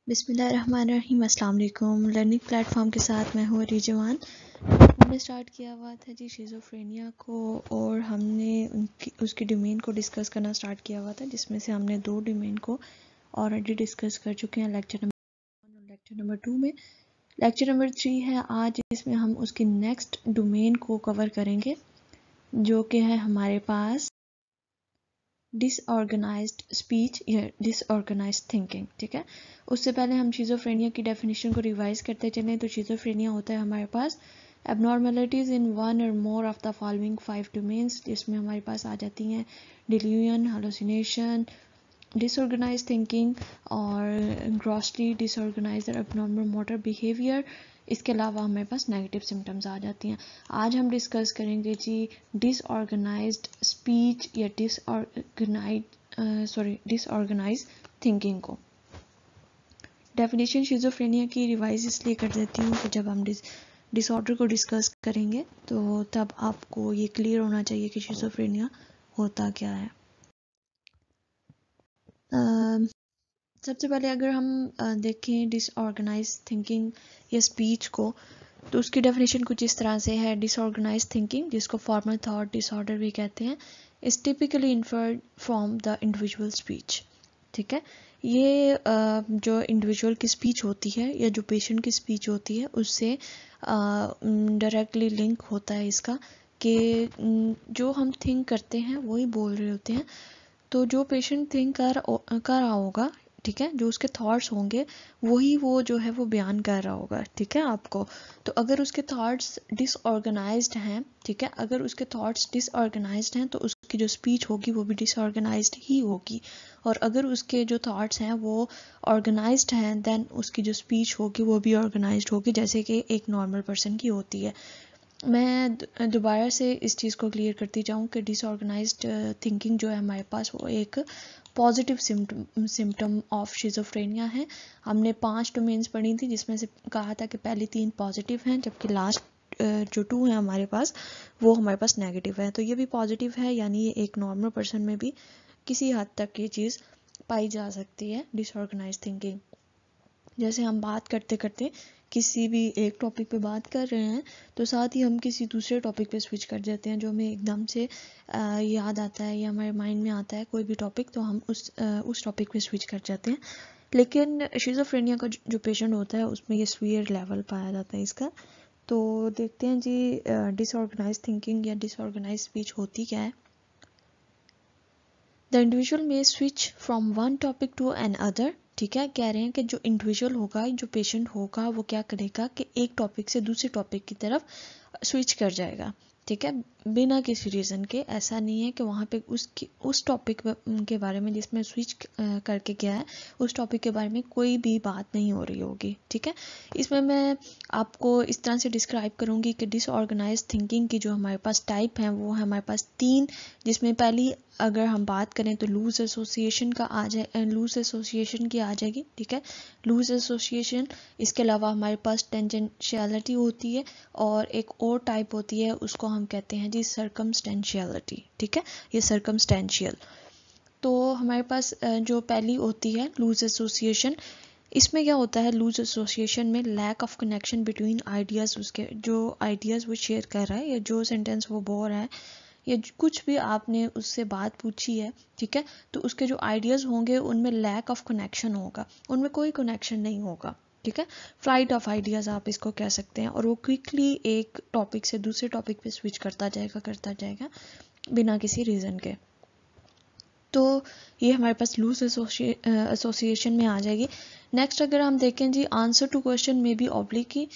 बिस्मिल्लाहिर्रहमानिर्रहीम। अस्सलाम वालेकुम। लर्निंग प्लेटफॉर्म के साथ मैं हूँ रिजवान। हमने स्टार्ट किया हुआ था जी शिज़ोफ्रेनिया को, और हमने उसकी डोमेन को डिस्कस करना स्टार्ट किया हुआ था, जिसमें से हमने 2 डोमेन को ऑलरेडी डिस्कस कर चुके हैं लेक्चर नंबर 1 और लेक्चर नंबर 2 में। लेक्चर नंबर 3 है आज, इसमें हम उसकी नेक्स्ट डोमेन को कवर करेंगे, जो कि है हमारे पास डिसऑर्गेनाइज्ड स्पीच या डिसऑर्गेनाइज्ड थिंकिंग। ठीक है, उससे पहले हम शिज़ोफ्रेनिया की डेफिनेशन को रिवाइज करते चलें। तो शिज़ोफ्रेनिया होता है हमारे पास एबनॉर्मलिटीज़ इन वन और more of the following 5 domains, जिसमें हमारे पास आ जाती हैं डिल्यूजन, हेलुसिनेशन, डिसऑर्गेनाइज्ड थिंकिंग और grossly disorganised abnormal motor behaviour. इसके अलावा हमारे पास नेगेटिव सिम्टम्स आ जाती हैं। आज हम डिस्कस करेंगे जी डिसऑर्गेनाइज्ड स्पीच या डिसऑर्गेनाइज्ड थिंकिंग को। डेफिनेशन शिज़ोफ्रेनिया की रिवाइज इसलिए कर देती हूँ कि जब हम डिसऑर्डर को डिस्कस करेंगे तो तब आपको ये क्लियर होना चाहिए कि शिज़ोफ्रेनिया होता क्या है। सबसे पहले अगर हम देखें डिसऑर्गेनाइज्ड थिंकिंग या स्पीच को, तो उसकी डेफिनेशन कुछ इस तरह से है। डिसऑर्गेनाइज्ड थिंकिंग, जिसको फॉर्मल थॉट डिसऑर्डर भी कहते हैं, is typically inferred from the individual speech. ठीक है, ये जो इंडिविजुअल की स्पीच होती है या जो पेशेंट की स्पीच होती है उससे डायरेक्टली लिंक होता है इसका कि जो हम थिंक करते हैं वही बोल रहे होते हैं। तो जो पेशेंट थिंक कर रहा होगा, ठीक है, जो उसके थॉट्स होंगे वही वो जो है वो बयान कर रहा होगा। ठीक है, आपको तो अगर उसके थॉट्स डिसऑर्गेनाइज्ड हैं, ठीक है, अगर उसके थॉट्स डिसऑर्गेनाइज्ड हैं तो उसकी जो स्पीच होगी वो भी डिसऑर्गेनाइज्ड ही होगी। और अगर उसके जो थॉट्स हैं वो ऑर्गेनाइज्ड हैं, देन उसकी जो स्पीच होगी वो भी ऑर्गेनाइज्ड होगी, जैसे कि एक नॉर्मल पर्सन की होती है। मैं दोबारा से इस चीज़ को क्लियर करती जाऊँ कि डिसऑर्गेनाइज्ड थिंकिंग जो है हमारे पास वो एक पॉजिटिव सिम्टम ऑफ शिज़ोफ्रेनिया है। हमने 5 डोमेन्स पढ़ी थी, जिसमें से कहा था कि पहली 3 पॉजिटिव हैं, जबकि लास्ट जो 2 हैं हमारे पास वो हमारे पास नेगेटिव है। तो ये भी पॉजिटिव है, यानी ये एक नॉर्मल पर्सन में भी किसी हद तक ये चीज़ पाई जा सकती है डिसऑर्गेनाइज्ड थिंकिंग। जैसे हम बात करते करते किसी भी एक टॉपिक पे बात कर रहे हैं तो साथ ही हम किसी दूसरे टॉपिक पे स्विच कर देते हैं, जो हमें एकदम से याद आता है या हमारे माइंड में आता है कोई भी टॉपिक, तो हम उस टॉपिक पे स्विच कर जाते हैं। लेकिन शिज़ोफ्रेनिया का जो पेशेंट होता है उसमें ये सीवियर लेवल पाया जाता है इसका। तो देखते हैं जी डिसऑर्गेनाइज्ड थिंकिंग या डिसऑर्गेनाइज्ड स्पीच होती क्या है। The individual may switch from one topic to another. ठीक है, कह रहे हैं कि जो इंडिविजुअल होगा, जो पेशेंट होगा, वो क्या करेगा कि एक टॉपिक से दूसरे टॉपिक की तरफ स्विच कर जाएगा। ठीक है, बिना किसी रीज़न के। ऐसा नहीं है कि वहाँ पे उस टॉपिक के बारे में जिसमें स्विच करके गया है उस टॉपिक के बारे में कोई भी बात नहीं हो रही होगी। ठीक है, इसमें मैं आपको इस तरह से डिस्क्राइब करूँगी कि डिसऑर्गेनाइज्ड थिंकिंग की जो हमारे पास टाइप हैं वो है हमारे पास 3, जिसमें पहली अगर हम बात करें तो लूज एसोसिएशन की आ जाएगी। ठीक है, लूज एसोसिएशन। इसके अलावा हमारे पास टेंजेंशियलिटी होती है, और एक और टाइप होती है उसको हम कहते हैं जी सर्कमस्टेंशियलिटी। ठीक है, ये सर्कमस्टेंशियल। तो हमारे पास जो पहली होती है लूज एसोसिएशन, इसमें क्या होता है लूज एसोसिएशन में lack of connection between ideas. उसके जो आइडियाज़ वो शेयर कर रहा है या जो सेंटेंस वो बोल रहा है या कुछ भी आपने उससे बात पूछी है, ठीक है, तो उसके जो आइडियाज़ होंगे उनमें लैक ऑफ कनेक्शन होगा, उनमें कोई कनेक्शन नहीं होगा। ठीक है, फ्लाइट ऑफ आइडियाज़ आप इसको कह सकते हैं, और वो क्विकली एक टॉपिक से दूसरे टॉपिक पे स्विच करता जाएगा बिना किसी रीज़न के। तो ये हमारे पास लूज एसोसिएशन में आ जाएगी। नेक्स्ट अगर हम देखें जी आंसर टू क्वेश्चन में बी ऑब्लिकली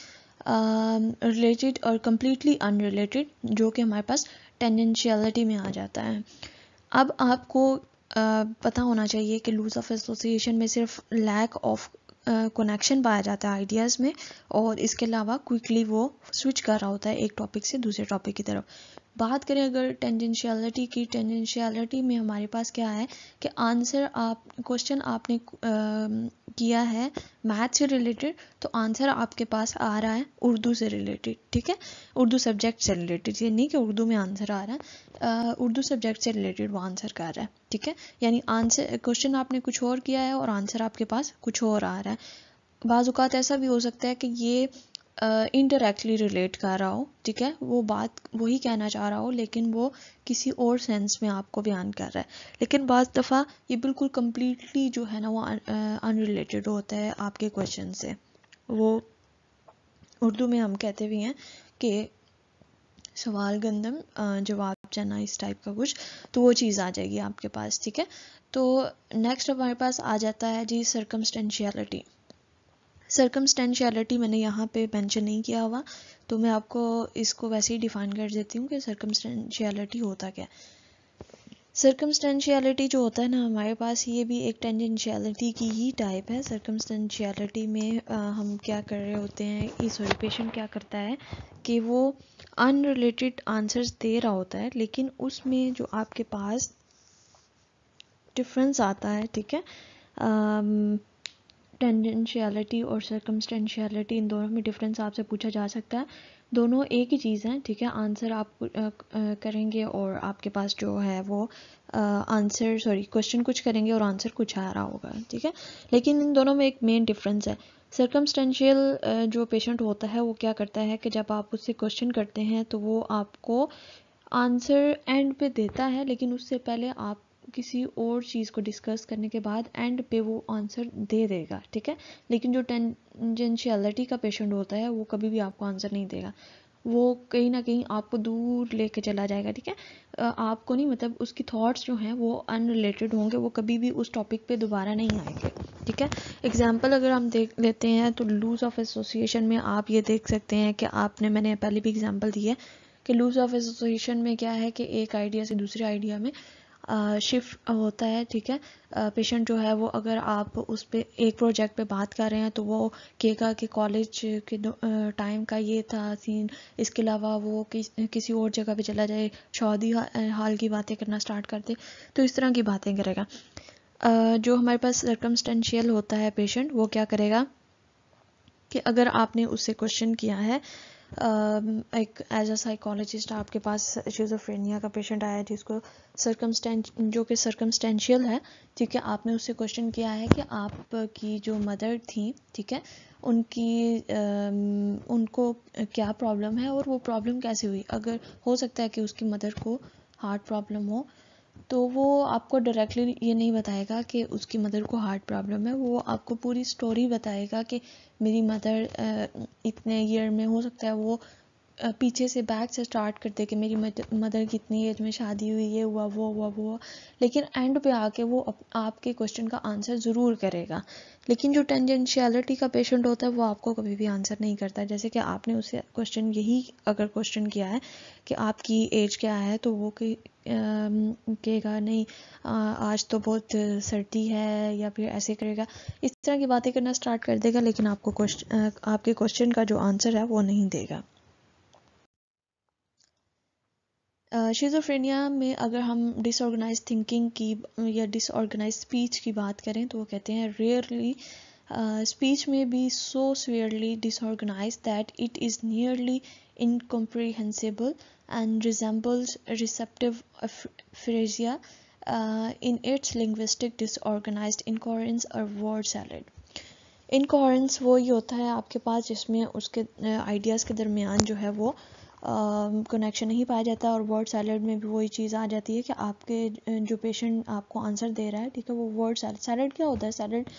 रिलेटेड और कम्प्लीटली अनरिलेटेड, जो कि हमारे पास टेंडेंशियलिटी में आ जाता है। अब आपको पता होना चाहिए कि लूज ऑफ एसोसिएशन में सिर्फ लैक ऑफ कनेक्शन पाया जाता है आइडियाज़ में, और इसके अलावा क्विकली वो स्विच कर रहा होता है एक टॉपिक से दूसरे टॉपिक की तरफ। बात करें अगर टेंजेंशियलिटी की, टेंजेंशियलिटी में हमारे पास क्या है कि आंसर आप क्वेश्चन आपने किया है मैथ से रिलेटेड, तो आंसर आपके पास आ रहा है उर्दू से रिलेटेड, ठीक है, उर्दू सब्जेक्ट से रिलेटेड, ये नहीं कि उर्दू में आंसर आ रहा है, उर्दू सब्जेक्ट से रिलेटेड वो आंसर कर रहा है, ठीक है। यानी आंसर क्वेश्चन आपने कुछ और किया है और आंसर आपके पास कुछ और आ रहा है। बाज़ औक़ात ऐसा भी हो सकता है कि ये इनडायरेक्टली रिलेट कर रहा हो, ठीक है, वो बात वही कहना चाह रहा हो लेकिन वो किसी और सेंस में आपको बयान कर रहा है। लेकिन बाज़ दफ़ा ये बिल्कुल कम्प्लीटली जो है ना वो अनरिलेटेड होता है आपके क्वेश्चन से। वो उर्दू में हम कहते भी हैं कि सवाल गंदम जवाब चना, इस टाइप का कुछ, तो वो चीज़ आ जाएगी आपके पास, ठीक है। तो नेक्स्ट हमारे पास आ जाता है जी सर्कमस्टेंशियलिटी। सर्कमस्टेंशियलिटी मैंने यहाँ पे मेंशन नहीं किया हुआ, तो मैं आपको इसको वैसे ही डिफाइन कर देती हूँ कि सर्कमस्टेंशियलिटी होता क्या है। सर्कमस्टेंशियलिटी जो होता है ना हमारे पास, ये भी एक टेंजेंशियलिटी की ही टाइप है। सर्कमस्टेंशियलिटी में हम क्या कर रहे होते हैं, सॉरी पेशेंट क्या करता है कि वो अनरिलेटेड आंसर्स दे रहा होता है, लेकिन उसमें जो आपके पास डिफरेंस आता है, ठीक है, टेंजेंशियलिटी और सर्कमस्टेंशियलिटी, इन दोनों में डिफरेंस आपसे पूछा जा सकता है। दोनों एक ही चीज़ हैं, ठीक है, आंसर आप करेंगे और आपके पास जो है वो आंसर क्वेश्चन कुछ करेंगे और आंसर कुछ आ रहा होगा, ठीक है। लेकिन इन दोनों में एक मेन डिफरेंस है। सर्कमस्टेंशियल जो पेशेंट होता है वो क्या करता है कि जब आप उससे क्वेश्चन करते हैं तो वो आपको आंसर एंड पे देता है, लेकिन उससे पहले आप किसी और चीज़ को डिस्कस करने के बाद एंड पे वो आंसर दे देगा, ठीक है। लेकिन जो टेंजेंशियलिटी का पेशेंट होता है वो कभी भी आपको आंसर नहीं देगा, वो कहीं ना कहीं आपको दूर लेके चला जाएगा, ठीक है। आपको नहीं, मतलब उसकी थॉट्स जो हैं वो अनरिलेटेड होंगे, वो कभी भी उस टॉपिक पे दोबारा नहीं आएंगे, ठीक है। एग्जाम्पल अगर हम देख लेते हैं तो लूज ऑफ एसोसिएशन में आप ये देख सकते हैं कि मैंने पहले भी एग्जाम्पल दी है कि लूज ऑफ एसोसिएशन में क्या है कि एक आइडिया से दूसरे आइडिया में शिफ्ट होता है, ठीक है। पेशेंट जो है वो, अगर आप उस पे एक प्रोजेक्ट पे बात कर रहे हैं तो वो कहेगा कि कॉलेज के टाइम का ये था सीन, इसके अलावा वो किसी और जगह पे चला जाए, शादी हाल की बातें करना स्टार्ट कर दे, तो इस तरह की बातें करेगा। जो हमारे पास सर्कमस्टेंशियल होता है पेशेंट, वो क्या करेगा कि अगर आपने उससे क्वेश्चन किया है, एक एज अ साइकोलॉजिस्ट आपके पास शिज़ोफ्रेनिया का पेशेंट आया जिसको जो कि सर्कमस्टेंशियल है, ठीक है, आपने उससे क्वेश्चन किया है कि आपकी जो मदर थी, ठीक है, उनको क्या प्रॉब्लम है और वो प्रॉब्लम कैसे हुई। अगर हो सकता है कि उसकी मदर को हार्ट प्रॉब्लम हो, तो वो आपको डायरेक्टली ये नहीं बताएगा कि उसकी मदर को हार्ट प्रॉब्लम है, वो आपको पूरी स्टोरी बताएगा कि मेरी मदर इतने ईयर में, हो सकता है वो पीछे से बैक से स्टार्ट करते कि मेरी मदर की इतनी एज में शादी हुई, ये हुआ वो हुआ वो हुआ, लेकिन एंड पे आके वो आपके क्वेश्चन का आंसर ज़रूर करेगा। लेकिन जो टेंजेंशियलिटी का पेशेंट होता है वो आपको कभी भी आंसर नहीं करता। जैसे कि आपने उससे क्वेश्चन यही अगर क्वेश्चन किया है कि आपकी एज क्या है, तो वो कहेगा नहीं आज तो बहुत सर्दी है, या फिर ऐसे करेगा, इस तरह की बातें करना स्टार्ट कर देगा, लेकिन आपको आपके क्वेश्चन का जो आंसर है वो नहीं देगा। शिज़ोफ्रेनिया में अगर हम डिसऑर्गेनाइज थिंकिंग की या डिसऑर्गेनाइज स्पीच की बात करें तो वो कहते हैं rarely speech may be so severely disorganized that it is nearly incomprehensible and resembles receptive aphasia in its linguistic disorganized incoherence or word salad. Incoherence वो ही होता है आपके पास जिसमें उसके आइडियाज़ के दरमियान जो है वो कनेक्शन नहीं पाया जाता, और वर्ड सैलड में भी वही चीज़ आ जाती है कि आपके जो पेशेंट आपको आंसर दे रहा है, ठीक है, वो वर्ड सैलड क्या होता है, सैलड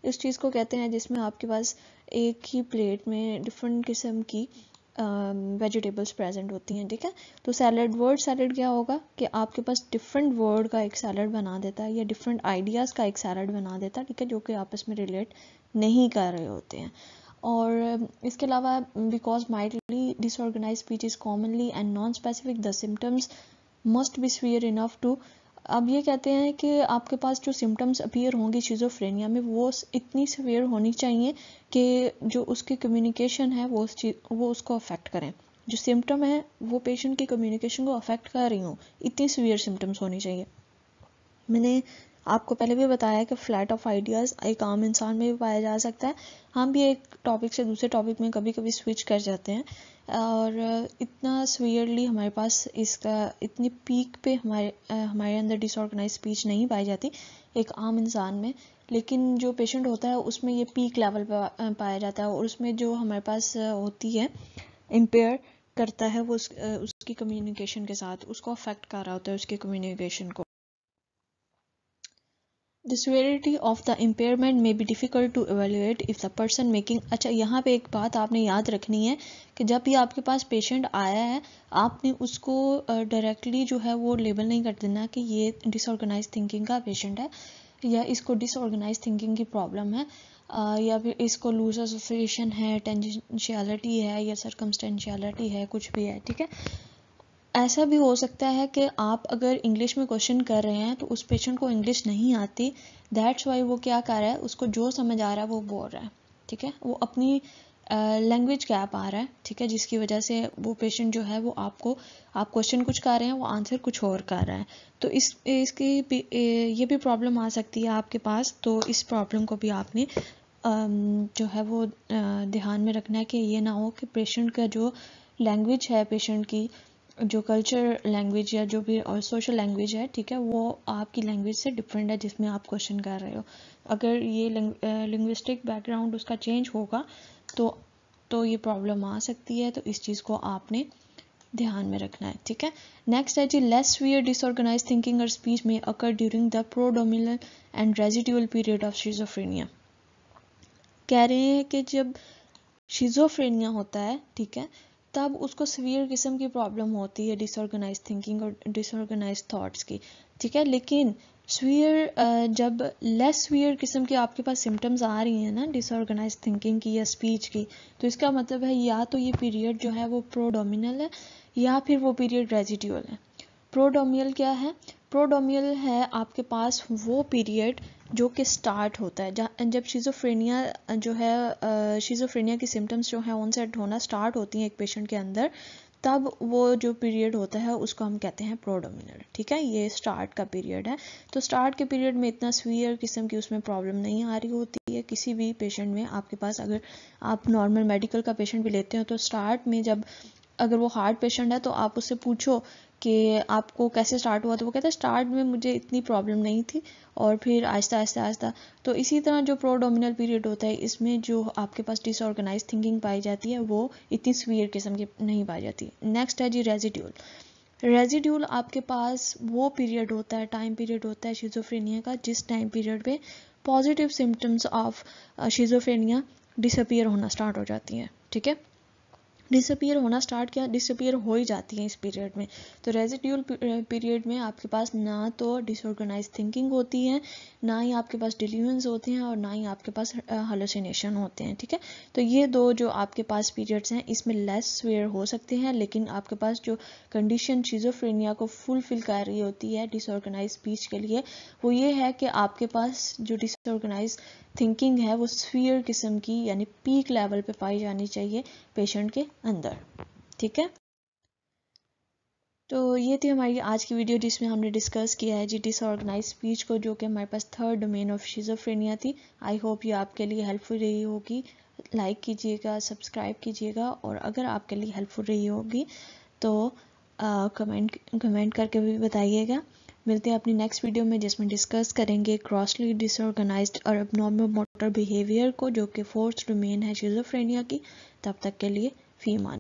इस चीज़ को कहते हैं जिसमें आपके पास एक ही प्लेट में डिफरेंट किस्म की वेजिटेबल्स प्रेजेंट होती हैं, ठीक है। तो सैलड, वर्ड सैलड क्या होगा कि आपके पास डिफरेंट वर्ड का एक सैलड बना देता है या डिफरेंट आइडियाज़ का एक सैलड बना देता है, ठीक है, जो कि आपस में रिलेट नहीं कर रहे होते हैं। और इसके अलावा because mildly disorganized speech is commonly and non specific, the symptoms must be severe enough to, अब ये कहते हैं कि आपके पास जो सिम्टम्स अपीयर होंगे शिज़ोफ्रेनिया में वो इतनी सीवियर होनी चाहिए कि जो उसकी कम्युनिकेशन है वो उसको अफेक्ट करें, जो सिम्टम है वो पेशेंट की कम्युनिकेशन को अफेक्ट कर रही हों, इतनी सीवियर सिम्टम्स होनी चाहिए। मैंने आपको पहले भी बताया कि फ्लैट ऑफ आइडियाज़ एक आम इंसान में भी पाया जा सकता है। हम भी एक टॉपिक से दूसरे टॉपिक में कभी कभी स्विच कर जाते हैं, और इतना सीवियरली हमारे पास इसका इतनी पीक पे हमारे अंदर डिसऑर्गेनाइज स्पीच नहीं पाई जाती एक आम इंसान में, लेकिन जो पेशेंट होता है उसमें ये पीक लेवल पर पाया जाता है, और उसमें जो हमारे पास होती है इम्पेयर करता है वो उसकी कम्युनिकेशन के साथ उसको अफेक्ट कर रहा होता है उसकी कम्युनिकेशन को। The severity of the impairment may be difficult to evaluate if the person making। अच्छा, यहाँ पे एक बात आपने याद रखनी है कि जब भी आपके पास पेशेंट आया है आपने उसको डायरेक्टली जो है वो लेबल नहीं कर देना कि ये डिसऑर्गेनाइज थिंकिंग का पेशेंट है, या इसको डिसऑर्गेनाइज थिंकिंग की प्रॉब्लम है, या फिर इसको लूज एसोसिएशन है, टेंजेंशियलिटी है, या सर्कमस्टेंशियलिटी है, कुछ भी है। ठीक है, ऐसा भी हो सकता है कि आप अगर इंग्लिश में क्वेश्चन कर रहे हैं तो उस पेशेंट को इंग्लिश नहीं आती, दैट्स वाई वो क्या कर रहा है, उसको जो समझ आ रहा है वो बोल रहा है। ठीक है, वो अपनी लैंग्वेज गैप आ रहा है। ठीक है, जिसकी वजह से वो पेशेंट जो है वो आप क्वेश्चन कुछ कर रहे हैं, वो आंसर कुछ और कर रहा है। तो इसकी ये भी प्रॉब्लम आ सकती है आपके पास। तो इस प्रॉब्लम को भी आपने जो है वो ध्यान में रखना है कि ये ना हो कि पेशेंट का जो लैंग्वेज है, पेशेंट की जो कल्चर लैंग्वेज या जो भी और सोशल लैंग्वेज है, ठीक है, वो आपकी लैंग्वेज से डिफरेंट है जिसमें आप क्वेश्चन कर रहे हो। अगर ये लिंग्विस्टिक बैकग्राउंड उसका चेंज होगा तो ये प्रॉब्लम आ सकती है। तो इस चीज़ को आपने ध्यान में रखना है। ठीक है, नेक्स्ट है जी, लेस सीवियर डिसऑर्गेनाइज थिंकिंग और स्पीच में occur during the prodromal and residual period of schizophrenia. कह रहे हैं कि जब शिज़ोफ्रेनिया होता है, ठीक है, तब उसको सीवियर किस्म की प्रॉब्लम होती है डिसऑर्गेनाइज थिंकिंग और डिसऑर्गेनाइज थॉट्स की। ठीक है, लेकिन सीवियर जब लेस सीवियर किस्म की आपके पास सिम्टम्स आ रही हैं ना डिसऑर्गेनाइज थिंकिंग की या स्पीच की, तो इसका मतलब है या तो ये पीरियड जो है वो प्रोडोमिनल है या फिर वो पीरियड रेजिडुअल है। प्रोडोमियल क्या है? प्रोडोमियल है आपके पास वो पीरियड जो कि स्टार्ट होता है जब शिज़ोफ्रेनिया जो है शिज़ोफ्रेनिया की सिम्टम्स जो है ऑनसेट होना स्टार्ट होती हैं एक पेशेंट के अंदर, तब वो जो पीरियड होता है उसको हम कहते हैं प्रोडोमिनल। ठीक है, ये स्टार्ट का पीरियड है। तो स्टार्ट के पीरियड में इतना सीवियर किस्म की उसमें प्रॉब्लम नहीं आ रही होती है किसी भी पेशेंट में। आपके पास अगर आप नॉर्मल मेडिकल का पेशेंट भी लेते हो तो स्टार्ट में जब अगर वो हार्ट पेशेंट है तो आप उससे पूछो कि आपको कैसे स्टार्ट हुआ, तो वो कहता है स्टार्ट में मुझे इतनी प्रॉब्लम नहीं थी और फिर आहिस्ता आहिस्ता आहिस्ता। तो इसी तरह जो प्रोडोमिनल पीरियड होता है इसमें जो आपके पास डिसऑर्गेनाइज थिंकिंग पाई जाती है वो इतनी सीवियर किस्म की नहीं पाई जाती। नेक्स्ट है जी रेजिड्यूल। रेजिड्यूल आपके पास वो पीरियड होता है, टाइम पीरियड होता है शिज़ोफ्रेनिया का, जिस टाइम पीरियड पे positive symptoms of schizophrenia disappear होना स्टार्ट हो जाती हैं। ठीक है, डिसअपीयर होना स्टार्ट किया, डिसअपीयर हो ही जाती हैं इस पीरियड में। तो रेजिड्यूल पीरियड में आपके पास ना तो डिसऑर्गेनाइज थिंकिंग होती है, ना ही आपके पास डिल्यूजन्स होते हैं, और ना ही आपके पास हेलुसिनेशन होते हैं। ठीक है, तो ये दो जो आपके पास पीरियड्स हैं इसमें लेस सीवियर हो सकते हैं, लेकिन आपके पास जो कंडीशन शिज़ोफ्रेनिया को फुलफिल कर रही होती है डिसऑर्गेनाइज स्पीच के लिए, वो ये है कि आपके पास जो डिसऑर्गेनाइज थिंकिंग है वो सीवियर किस्म की यानी पीक लेवल पे पाई जानी चाहिए पेशेंट के अंदर। ठीक है, तो ये थी हमारी आज की वीडियो जिसमें हमने डिस्कस किया है जी डिसऑर्गेनाइज स्पीच को, जो कि हमारे पास थर्ड डोमेन ऑफ शिज़ोफ्रेनिया थी। आई होप ये आपके लिए हेल्पफुल रही होगी। लाइक कीजिएगा, सब्सक्राइब कीजिएगा, और अगर आपके लिए हेल्पफुल रही होगी तो कमेंट करके भी बताइएगा। मिलते हैं अपनी नेक्स्ट वीडियो में जिसमें डिस्कस करेंगे ग्रॉसली डिसऑर्गेनाइज्ड और एब्नॉर्मल मोटर बिहेवियर को, जो कि फोर्थ डोमेन है शिज़ोफ्रेनिया की। तब तक के लिए फी मान।